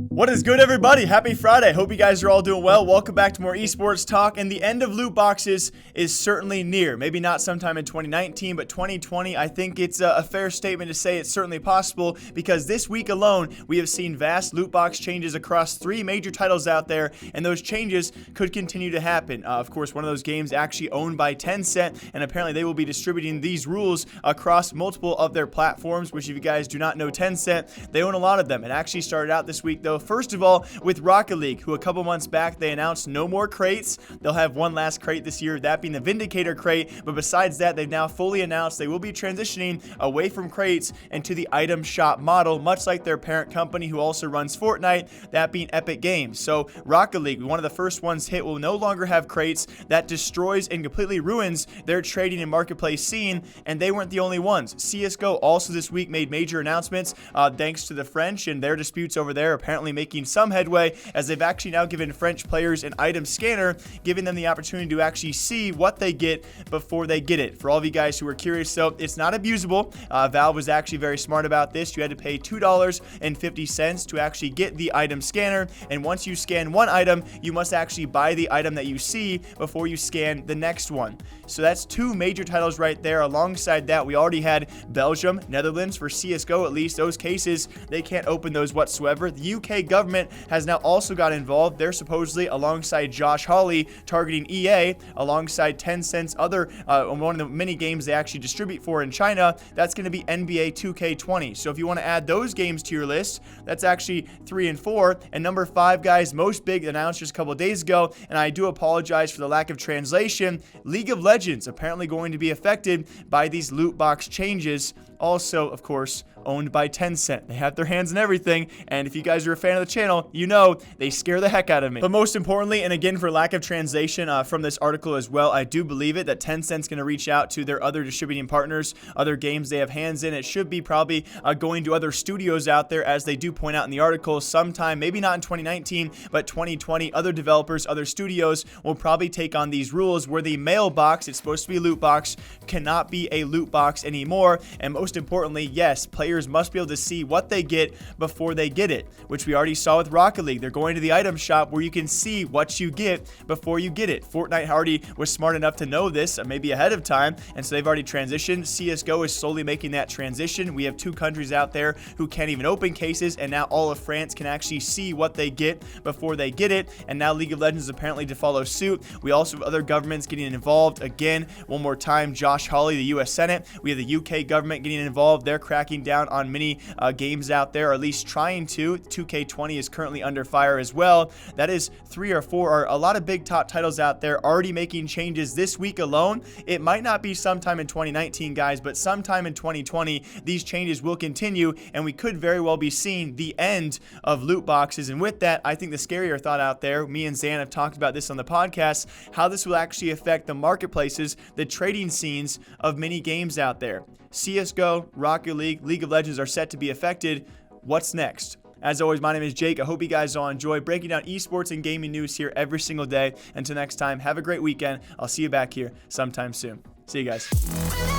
What is good, everybody? Happy Friday. Hope you guys are all doing well. Welcome back to more esports talk. And the end of loot boxes is certainly near. Maybe not sometime in 2019, but 2020, I think it's a fair statement to say it's certainly possible, because this week alone, we have seen vast loot box changes across 3 major titles out there, and those changes could continue to happen. Of course, one of those games actually owned by Tencent, and apparently they will be distributing these rules across multiple of their platforms, which if you guys do not know Tencent, they own a lot of them. It actually started out this week, though, first of all, with Rocket League, who a couple months back, they announced no more crates. They'll have one last crate this year, that being the Vindicator crate. But besides that, they've now fully announced they will be transitioning away from crates and to the item shop model, much like their parent company who also runs Fortnite, that being Epic Games. So Rocket League, one of the first ones hit, will no longer have crates. That destroys and completely ruins their trading and marketplace scene, and they weren't the only ones. CSGO also this week made major announcements thanks to the French and their disputes over there, apparently making some headway, as they've actually now given French players an item scanner, giving them the opportunity to actually see what they get before they get it. For all of you guys who are curious, so it's not abusable. Valve was actually very smart about this. You had to pay $2.50 to actually get the item scanner, and once you scan one item, you must actually buy the item that you see before you scan the next one. So that's 2 major titles right there. Alongside that, we already had Belgium, Netherlands, for CSGO at least. Those cases, they can't open those whatsoever. The UK government has now also got involved. They're supposedly, alongside Josh Hawley, targeting EA, alongside Tencent's other, one of the many games they actually distribute for in China. That's going to be NBA 2K20. So if you want to add those games to your list, that's actually 3 and 4. And number 5, guys, most big, announced just a couple of days ago, and I do apologize for the lack of translation, League of Legends apparently going to be affected by these loot box changes. Also, of course, owned by Tencent. They have their hands in everything, and if you guys are a fan of the channel, you know they scare the heck out of me. But most importantly, and again for lack of translation from this article as well, I do believe it that Tencent's going to reach out to their other distributing partners, other games they have hands in. It should be probably going to other studios out there, as they do point out in the article, sometime, maybe not in 2019, but 2020, other developers, other studios will probably take on these rules where the mailbox, it's supposed to be a loot box, cannot be a loot box anymore. And most importantly, yes, players must be able to see what they get before they get it, which we already saw with Rocket League. They're going to the item shop where you can see what you get before you get it. Fortnite already was smart enough to know this, maybe ahead of time, and so they've already transitioned. CSGO is slowly making that transition. We have 2 countries out there who can't even open cases, and now all of France can actually see what they get before they get it, and now League of Legends is apparently to follow suit. We also have other governments getting involved. Again, one more time, Josh Hawley, the US Senate. We have the UK government getting involved. They're cracking down on many games out there, or at least trying to. 2K20 is currently under fire as well. That is 3 or 4, or a lot of big top titles out there already making changes this week alone. It might not be sometime in 2019, guys, but sometime in 2020, these changes will continue, and we could very well be seeing the end of loot boxes. And with that, I think the scarier thought out there, me and Zan have talked about this on the podcast, how this will actually affect the marketplaces, the trading scenes of many games out there. CSGO, Rocket League, League of Legends are set to be affected. What's next? As always, my name is Jake. I hope you guys all enjoy breaking down esports and gaming news here every single day. Until next time, have a great weekend. I'll see you back here sometime soon. See you guys.